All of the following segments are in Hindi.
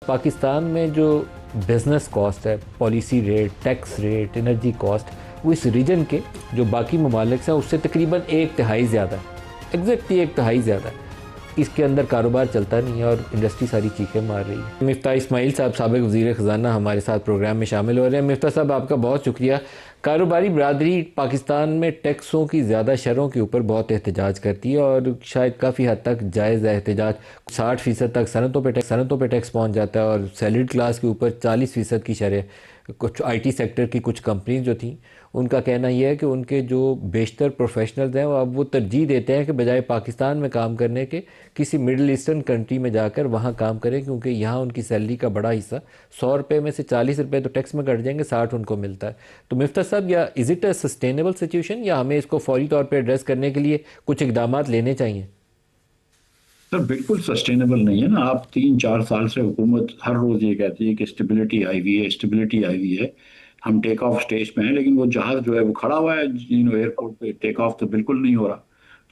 पाकिस्तान में जो बिज़नेस कॉस्ट है, policy rate, tax rate, energy cost, वो इस रीजन के जो बाकी ममालिक हैं उससे तकरीबन एक तिहाई ज़्यादा है। एग्जैक्टली एक तिहाई ज़्यादा है। इसके अंदर कारोबार चलता नहीं है और इंडस्ट्री सारी चीखें मार रही है। मिफ्ता इस्माइल साहब साबिक़ वज़ीर ख़ज़ाना हमारे साथ प्रोग्राम में शामिल हो रहे हैं। मिफ्ता साहब, आपका बहुत शुक्रिया। कारोबारी बरदरी पाकिस्तान में टैक्सों की ज़्यादा शरों के ऊपर बहुत एहतजाज करती है और शायद काफ़ी हद तक जायज़ है एहतजाज। 60% तक सनतों पर टैक्स पहुँच जाता है और सैलरीड क्लास के ऊपर 40% की शरह। कुछ आईटी सेक्टर की कुछ कंपनीज जो थी, उनका कहना यह है कि उनके जो बेशतर प्रोफेशनल्स हैं वो अब वो तरजीह देते हैं कि बजाय पाकिस्तान में काम करने के किसी मिडिल ईस्टर्न कंट्री में जाकर वहाँ काम करें, क्योंकि यहाँ उनकी सैलरी का बड़ा हिस्सा 100 रुपये में से 40 रुपये तो टैक्स में कट जाएंगे, 60 उनको मिलता है। तो मिफ्ता साहब, या is it a sustainable situation या हमें इसको फौरी तौर पर एड्रेस करने के लिए कुछ इकदाम लेने चाहिए? सर बिल्कुल सस्टेनेबल नहीं है ना। आप 3-4 साल से हुकूमत हर रोज ये कहती है कि स्टेबिलिटी आई हुई है, स्टेबिलिटी आई हुई है, हम टेक ऑफ स्टेज पे हैं, लेकिन वो जहाज जो है वो खड़ा हुआ है एयरपोर्ट पे, टेक ऑफ तो बिल्कुल नहीं हो रहा।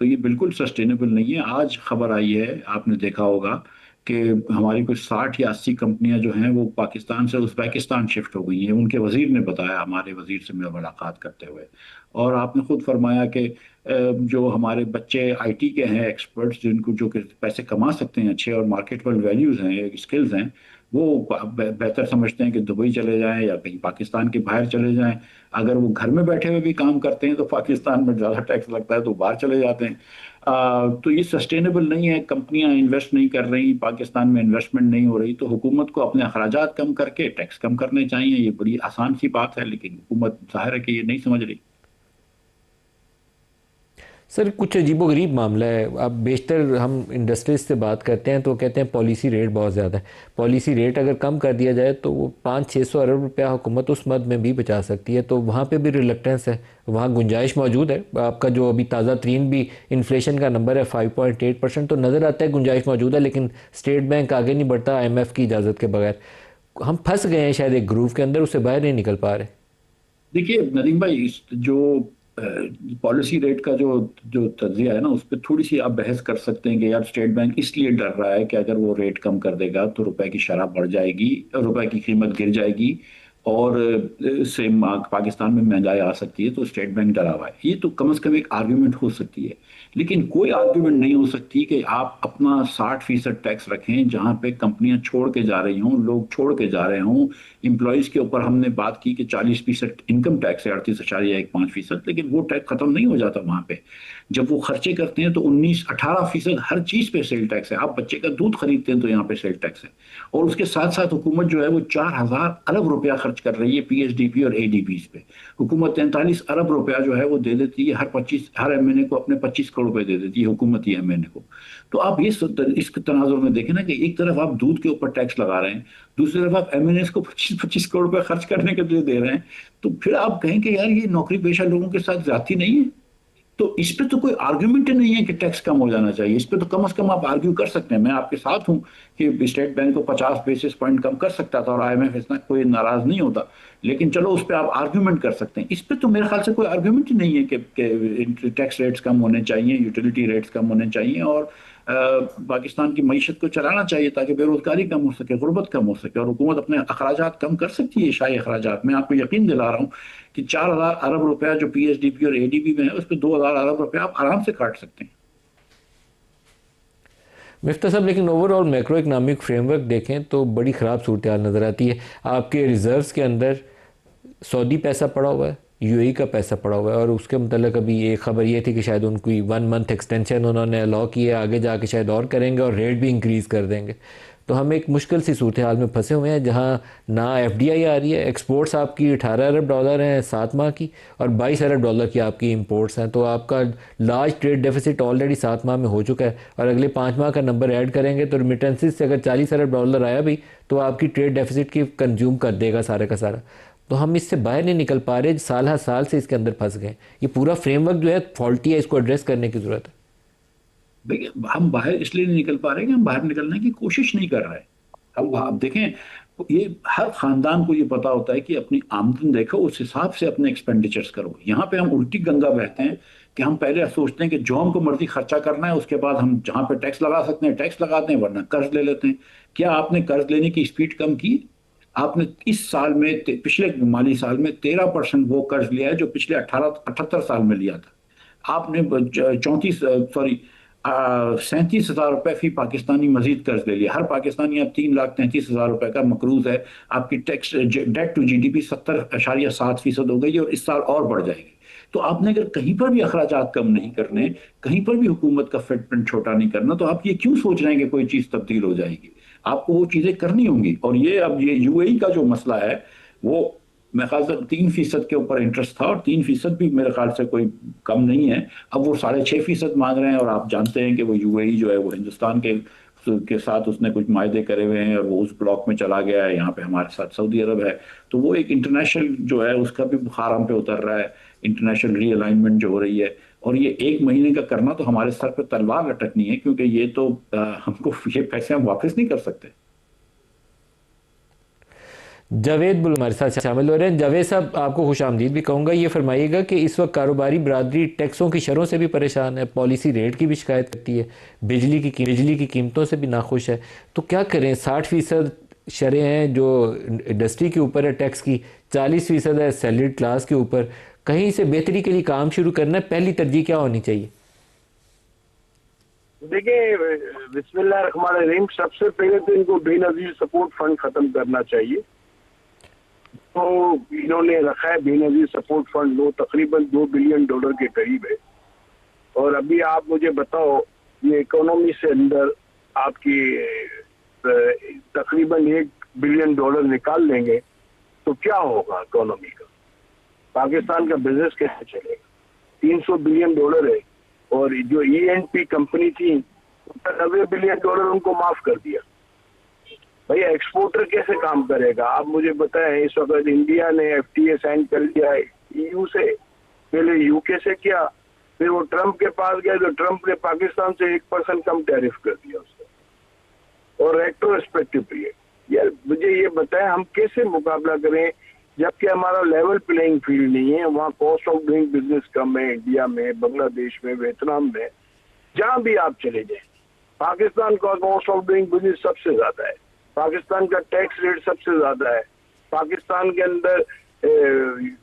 तो ये बिल्कुल सस्टेनेबल नहीं है। आज खबर आई है, आपने देखा होगा कि हमारी कुछ 60 या 80 कंपनियां जो हैं वो पाकिस्तान से उज़्बेकिस्तान शिफ्ट हो गई हैं। उनके वजीर ने बताया, हमारे वजीर से मैं मुलाकात करते हुए। और आपने खुद फरमाया कि जो हमारे बच्चे आईटी के हैं, एक्सपर्ट्स जिनको जो कि पैसे कमा सकते हैं अच्छे और मार्केटेबल वैल्यूज हैं, स्किल्स हैं, वो बेहतर समझते हैं कि दुबई चले जाएं या कहीं पाकिस्तान के बाहर चले जाएं। अगर वो घर में बैठे हुए भी काम करते हैं तो पाकिस्तान में ज़्यादा टैक्स लगता है तो बाहर चले जाते हैं। तो ये सस्टेनेबल नहीं है। कंपनियां इन्वेस्ट नहीं कर रही, पाकिस्तान में इन्वेस्टमेंट नहीं हो रही, तो हुकूमत को अपने अखराजात कम करके टैक्स कम करने चाहिए। ये बड़ी आसान सी बात है, लेकिन हुकूमत जाहिर है कि ये नहीं समझ रही। सर, कुछ अजीबोगरीब मामला है। अब बेशतर हम इंडस्ट्रीज से बात करते हैं तो कहते हैं पॉलिसी रेट बहुत ज़्यादा है। पॉलिसी रेट अगर कम कर दिया जाए तो वो 500-600 अरब रुपया हुकूमत उस मद में भी बचा सकती है। तो वहाँ पे भी रिलक्टेंस है, वहाँ गुंजाइश मौजूद है। आपका जो अभी ताज़ा तरीन भी इन्फ्लेशन का नंबर है 5.8%, तो नज़र आता है गुंजाइश मौजूद है, लेकिन स्टेट बैंक आगे नहीं बढ़ता IMF की इजाज़त के बगैर। हम फंस गए हैं शायद एक ग्रूव के अंदर, उससे बाहर नहीं निकल पा रहे। देखिए नदीम भाई, जो पॉलिसी रेट का जो जो तज्जिया है ना, उस पर थोड़ी सी आप बहस कर सकते हैं कि यार स्टेट बैंक इसलिए डर रहा है कि अगर वो रेट कम कर देगा तो रुपए की शरह बढ़ जाएगी, रुपए की कीमत गिर जाएगी और इससे पाकिस्तान में महंगाई आ सकती है, तो स्टेट बैंक डरा हुआ है। ये तो कम से कम एक आर्ग्यूमेंट हो सकती है, लेकिन कोई आर्ग्यूमेंट नहीं हो सकती कि आप अपना 60% टैक्स रखें जहां पे कंपनियां छोड़ के जा रही हों, लोग छोड़ के जा रहे हों। इम्प्लॉयज़ के ऊपर हमने बात की कि 40% इनकम टैक्स है, 38.15%, लेकिन वो टैक्स खत्म नहीं हो जाता वहां पे। जब वो खर्चे करते हैं तो 19-18% हर चीज पे सेल टैक्स है। आप बच्चे का दूध खरीदते हैं तो यहाँ पे सेल टैक्स है। और उसके साथ साथ हुकूमत जो है वो 4,000 अरब रुपया खर्च कर रही है PSDP और ADPs पे। हुकूमत 43 अरब रुपया जो है वो दे देती है, हर MNA को अपने 25 करोड़ रुपए दे देती है हुकूमती MNA को। तो आप ये इस तनाजुर में देखें ना कि एक तरफ आप दूध के ऊपर टैक्स लगा रहे हैं, दूसरी तरफ आप MNAs को 25-25 करोड़ रुपए खर्च करने के लिए दे रहे हैं। तो फिर आप कहें कि यार ये नौकरी पेशा लोगों के साथ ज्यादती नहीं है? तो इस पे तो कोई आर्ग्यूमेंट ही नहीं है कि टैक्स कम हो जाना चाहिए। इस पे तो कम से कम आप आर्ग्यू कर सकते हैं। मैं आपके साथ हूं कि स्टेट बैंक को 50 बेसिस पॉइंट कम कर सकता था और IMF इतना कोई नाराज नहीं होता, लेकिन चलो उस पर आप आर्ग्यूमेंट कर सकते हैं। इस पे तो मेरे ख्याल से कोई आर्ग्यूमेंट ही नहीं है कि टैक्स रेट्स कम होने चाहिए, यूटिलिटी रेट्स कम होने चाहिए और पाकिस्तान की मीशत को चलाना चाहिए ताकि बेरोजगारी कम हो सके, गुर्बत कम हो सके और हुकूमत अपने अखराजात कम कर सकती है, शाही अखराजात। मैं आपको यकीन दिला रहा हूँ कि 4,000 अरब रुपया जो PSDP और ADB में है उस पर 2,000 अरब रुपया आप आराम से काट सकते हैं। मिफ्ता साहब, लेकिन ओवरऑल मैक्रो इकनॉमिक फ्रेमवर्क देखें तो बड़ी ख़राब सूरत हाल नज़र आती है। आपके रिजर्व्स के अंदर सऊदी पैसा पड़ा हुआ है, UAE का पैसा पड़ा हुआ है, और उसके मतलब अभी ये खबर ये थी कि शायद उनकी 1 मंथ एक्सटेंशन उन्होंने अलाउ की है, आगे जाके शायद और करेंगे और रेट भी इंक्रीज़ कर देंगे। तो हम एक मुश्किल सी सूरत हाल में फंसे हुए हैं जहाँ ना FDI आ रही है। एक्सपोर्ट्स आपकी 18 अरब डॉलर हैं 7 माह की और 22 अरब डॉलर की आपकी इंपोर्ट्स हैं। तो आपका लार्ज ट्रेड डेफिसिट ऑलरेडी 7 माह में हो चुका है और अगले 5 माह का नंबर ऐड करेंगे तो रिमिटेंसेस से अगर 40 अरब डॉलर आया भी तो आपकी ट्रेड डेफिसिट की कंज्यूम कर देगा सारे का सारा। तो हम इससे बाहर नहीं निकल पा रहे, साल हर साल से इसके अंदर फंस गए। ये पूरा फ्रेमवर्क जो है फॉल्टी है, इसको एड्रेस करने की ज़रूरत है। देखिए हम बाहर इसलिए नहीं निकल पा रहे कि हम बाहर निकलने की कोशिश नहीं कर रहे। हम आप देखें, ये हर खानदान को ये पता होता है कि अपनी आमदन देखो, उस हिसाब से अपने एक्सपेंडिचर्स करो। यहाँ पे हम उल्टी गंगा बहते हैं कि हम पहले सोचते हैं कि जो हमको मर्जी खर्चा करना है, उसके बाद हम जहां पे टैक्स लगा सकते हैं टैक्स लगाते हैं, वरना कर्ज ले लेते हैं। क्या आपने कर्ज लेने की स्पीड कम की? आपने इस साल में पिछले माली साल में 13% वो कर्ज लिया है जो पिछले 78 साल में लिया था। आपने 37,000 रुपए फी पाकिस्तानी मजीद कर्ज ले लिया। हर पाकिस्तानी अब 3,33,000 रुपए का मकरूज है। आपकी टैक्स डेट टू जीडीपी 70.7% हो गई है और इस साल और बढ़ जाएगी। तो आपने अगर कहीं पर भी अखराजात कम नहीं करने, कहीं पर भी हुकूमत का फुटप्रिंट छोटा नहीं करना, तो आप ये क्यों सोच रहे हैं कि कोई चीज तब्दील हो जाएगी? आपको वो चीजें करनी होंगी। और ये अब ये यूएई का जो मसला है, वो मेरे ख्याल से 3% के ऊपर इंटरेस्ट था, और 3% भी मेरे ख्याल से कोई कम नहीं है। अब वो 6.5% मांग रहे हैं, और आप जानते हैं कि वो यूएई जो है वो हिंदुस्तान के साथ उसने कुछ मायदे करे हुए हैं, और वो उस ब्लॉक में चला गया है। यहाँ पे हमारे साथ सऊदी अरब है, तो वो एक इंटरनेशनल जो है उसका भी बुखार हम पे उतर रहा है, इंटरनेशनल रीअलाइनमेंट जो हो रही है। और ये 1 महीने का करना तो हमारे सर पे तलवार लटकनी है, क्योंकि ये तो हमको ये पैसे हम वापस नहीं कर सकते। जावेद बुल हमारे साथ शामिल हो रहे हैं। जावेद साहब, आपको खुश आमदीद भी कहूँगा। ये फरमाइएगा कि इस वक्त कारोबारी बरादरी टैक्सों की शरों से भी परेशान है, पॉलिसी रेट की भी शिकायत करती है, बिजली की कीमतों से भी नाखुश है। तो क्या करें? 60% शरें हैं जो इंडस्ट्री के ऊपर है टैक्स की, 40% है सैलरीड क्लास के ऊपर। कहीं से बेहतरी के लिए काम शुरू करना है, पहली तरजीह क्या होनी चाहिए? देखिए, बिस्मिल्लाहिर्रहमानिर्रहीम, सबसे पहले तो इनको बेनजीर सपोर्ट फंड खत्म करना चाहिए। तो इन्होंने रखा है बेनजीर सपोर्ट फंड, वो तकरीबन $2 बिलियन के करीब है। और अभी आप मुझे बताओ, ये इकोनॉमी से अंदर आपकी तकरीबन $1 बिलियन निकाल लेंगे तो क्या होगा इकोनॉमी का? पाकिस्तान का बिजनेस कैसे चलेगा? $300 बिलियन है, और जो ईएनपी कंपनी थी उसका $90 बिलियन उनको माफ कर दिया। भैया एक्सपोर्टर कैसे काम करेगा? आप मुझे बताएं, इस वक्त इंडिया ने एफटीए साइन कर लिया है ईयू से, पहले यूके से किया, फिर वो ट्रंप के पास गया तो ट्रंप ने पाकिस्तान से 1% कम टैरिफ कर दिया उसको, और रेट्रोस्पेक्टिव भी है। यार मुझे ये बताएं, हम कैसे मुकाबला करें जबकि हमारा लेवल प्लेइंग फील्ड नहीं है? वहाँ कॉस्ट ऑफ डूइंग बिजनेस कम है, इंडिया में, बांग्लादेश में, वियतनाम में, जहां भी आप चले जाएं, पाकिस्तान का कॉस्ट ऑफ डूइंग बिजनेस सबसे ज्यादा है, पाकिस्तान का टैक्स रेट सबसे ज्यादा है, पाकिस्तान के अंदर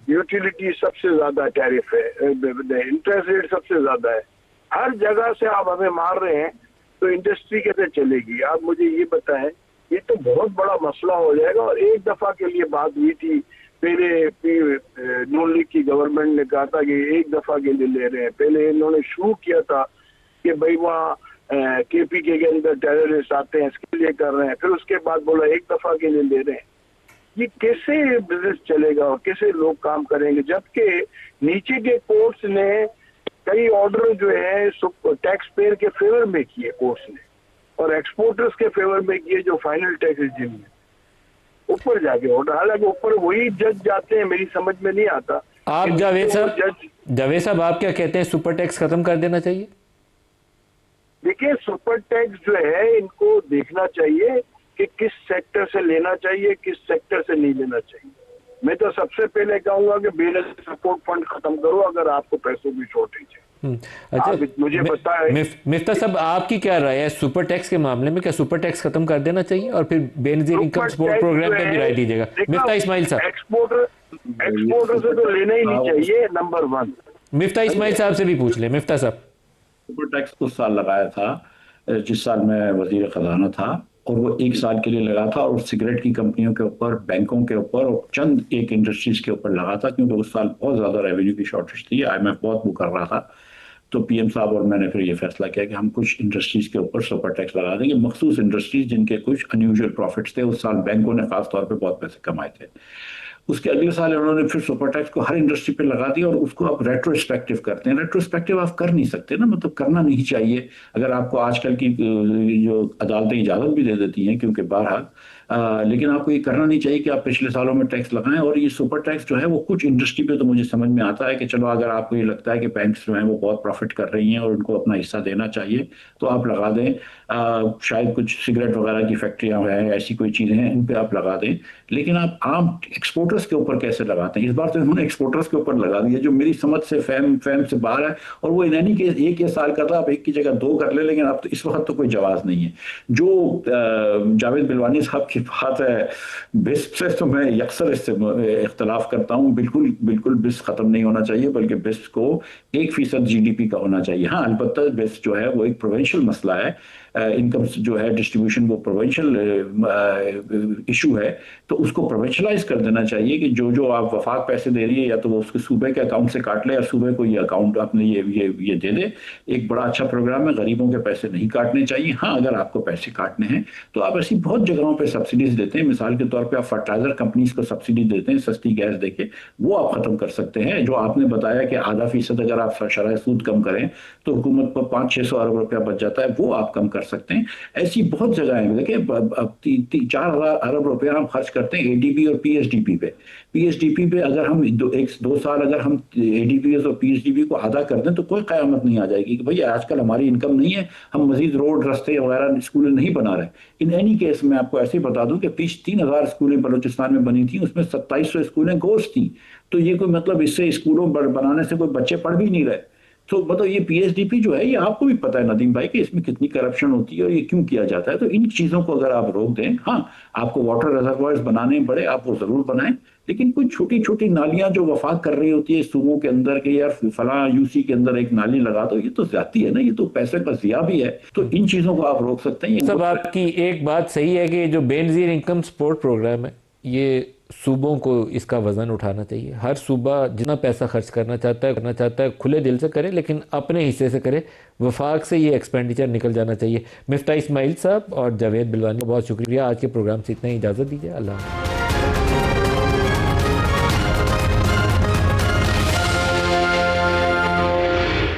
यूटिलिटी सबसे ज्यादा टैरिफ है, इंटरेस्ट रेट सबसे ज्यादा है। हर जगह से आप हमें मार रहे हैं, तो इंडस्ट्री कैसे चलेगी? आप मुझे ये बताएं, ये तो बहुत बड़ा मसला हो जाएगा। और एक दफा के लिए बात हुई थी, पहले नून लीग की गवर्नमेंट ने कहा था कि एक दफा के लिए ले रहे हैं। पहले इन्होंने शुरू किया था कि भाई वहाँ केपीके के अंदर टेररिस्ट आते हैं, इसके लिए कर रहे हैं, फिर उसके बाद बोला एक दफा के लिए ले रहे हैं। ये कैसे बिजनेस चलेगा और कैसे लोग काम करेंगे? जबकि नीचे के कोर्ट्स ने कई ऑर्डर जो है टैक्स पेयर के फेवर में किए कोर्ट्स ने, और एक्सपोर्टर्स के फेवर में किए जो फाइनल टैक्स रिजिम में, ऊपर जाके ऑर्डर। हालांकि ऊपर वही जज जाते हैं, मेरी समझ में नहीं आता। आप जावेद साहब आप क्या कहते हैं, सुपर टैक्स खत्म कर देना चाहिए? देखिए, सुपर टैक्स जो है इनको देखना चाहिए कि किस सेक्टर से लेना चाहिए, किस सेक्टर से नहीं लेना चाहिए। मैं तो सबसे पहले कहूंगा कि बेनजीर सपोर्ट फंड खत्म करो अगर आपको पैसों की शॉर्टेज है। अच्छा, मुझे बताएं मिफ्ता साहब, आपकी क्या राय है सुपर टैक्स के मामले में? क्या सुपर टैक्स खत्म कर देना चाहिए और फिर बेनजीर इनकम सपोर्ट प्रोग्राम पे भी राय दीजिएगा? मिफ्ता इस्माइल साहब। एक्सपोर्टर से तो लेना ही नहीं चाहिए, नंबर 1। मिफ्ता इस्माइल साहब से भी पूछ ले। मिफ्ता साहब, सुपर टैक्स उस साल लगाया था जिस साल मैं वजीर खजाना था, और वो 1 साल के लिए लगा था, और सिगरेट की कंपनियों के ऊपर, बैंकों के ऊपर और चंद एक इंडस्ट्रीज के ऊपर लगा था, क्योंकि उस साल बहुत ज्यादा रेवेन्यू की शॉर्टेज थी, आईएमएफ बहुत वो कर रहा था। तो पीएम साहब और मैंने फिर ये फैसला किया कि हम कुछ इंडस्ट्रीज के ऊपर सुपर टैक्स लगा देंगे, मखसूस इंडस्ट्रीज जिनके कुछ अनयूजुअल प्रॉफिट्स थे। उस साल बैंकों ने खास तौर पे बहुत पैसे कमाए थे। उसके अगले साल उन्होंने फिर सुपर टैक्स को हर इंडस्ट्री पे लगा दिया, और उसको आप रेट्रोस्पेक्टिव करते हैं। रेट्रोस्पेक्टिव आप कर नहीं सकते ना, मतलब करना नहीं चाहिए। अगर आपको आजकल की जो अदालतें इजाज़त भी दे देती हैं, क्योंकि बहरहाल लेकिन आपको ये करना नहीं चाहिए कि आप पिछले सालों में टैक्स लगाएं। और ये सुपर टैक्स जो है वो कुछ इंडस्ट्री पे तो मुझे समझ में आता है कि चलो अगर आपको ये लगता है कि बैंक्स जो हैं वो बहुत प्रॉफिट कर रही हैं और उनको अपना हिस्सा देना चाहिए तो आप लगा दें। शायद कुछ सिगरेट वगैरह की फैक्ट्रियां हैं, ऐसी कोई चीज़ें हैं, इन पे आप लगा दें। लेकिन आप आम एक्सपोर्टर्स के ऊपर कैसे लगाते हैं? इस बार तो इन्होंने एक्सपोर्टर्स के ऊपर लगा दिया जो मेरी समझ से फैम फैम से बाहर है। और वो यानी कि एक ये साल का था, आप एक की जगह दो कर ले, लेकिन अब तो इस वक्त तो कोई जवाब नहीं है। जो जावेद बिलवानी साहब की बात है बिस से, तो मैं अक्सर इससे इख्तलाफ करता हूँ। बिल्कुल बिल्कुल बिस खत्म नहीं होना चाहिए, बल्कि बिस को 1% GDP का होना चाहिए। हाँ, अलबत्ता बिस जो है वो एक प्रोविंशियल मसला है, इनकम जो है डिस्ट्रीब्यूशन वो प्रोविंशियल इशू है, तो उसको प्रोविंशलाइज कर देना चाहिए कि जो जो आप वफाक पैसे दे रही है या तो वो उसके सूबे के अकाउंट से काट ले, या सूबे को ये अकाउंट अपने ये दे दे। एक बड़ा अच्छा प्रोग्राम है, गरीबों के पैसे नहीं काटने चाहिए। हाँ, अगर आपको पैसे काटने हैं तो आप ऐसी बहुत जगहों पे सब्सिडीज देते हैं। मिसाल के तौर पे आप फर्टिलाइजर कंपनीज को सब्सिडी देते हैं, सस्ती गैस देके, वो आप खत्म कर सकते हैं। जो आपने बताया कि 0.5% अगर आप शरह सूद कम करें तो हुकूमत पर 500-600 अरब रुपया बच जाता है, वो आप कम कर सकते हैं। ऐसी बहुत जगह है। देखिए, अब 4,000 अरब रुपया हम खर्च करते हैं ADB और PSDP पे। PSDP पे अगर हम 2 साल अगर हम ADPS और PSDP को आधा कर दें तो कोई क़यामत नहीं आ जाएगी कि भैया आजकल हमारी इनकम नहीं है, हम मजीद रोड, रास्ते वगैरह स्कूल नहीं बना रहे। इन एनी केस मैं आपको ऐसे ही बता दूं कि 3,000 स्कूलें बलूचिस्तान में बनी थी, उसमें 2700 स्कूलें गोश्त थी। तो ये कोई मतलब इससे स्कूलों बनाने से कोई बच्चे पढ़ भी नहीं रहे। तो मतलब ये PSDP जो है, ये आपको भी पता है नदीम भाई कि इसमें कितनी करप्शन होती है और ये क्यों किया जाता है। तो इन चीज़ों को अगर आप रोक दें, हाँ, आपको वाटर रिजर्वायर्स बनाने बड़े, आप वो ज़रूर बनाएं, लेकिन कुछ छोटी छोटी नालियां जो वफाक कर रही होती है सूबों के अंदर के, यार फला UC के अंदर एक नाली लगा दो, ये तो ज्यादती है ना, ये तो पैसे का ज़िया भी है। तो इन चीज़ों को आप रोक सकते हैं। सब आपकी एक बात सही है कि जो बेनज़ीर इनकम सपोर्ट प्रोग्राम है, ये सूबों को इसका वज़न उठाना चाहिए। हर सूबा जितना पैसा खर्च करना चाहता है खुले दिल से करे, लेकिन अपने हिस्से से करे। वफाक से ये एक्सपेंडिचर निकल जाना चाहिए। मिफ्ता इस्माइल साहब और जावेद बिलवानी, बहुत शुक्रिया। आज के प्रोग्राम से इतना ही, इजाज़त दीजिए। अल्लाह।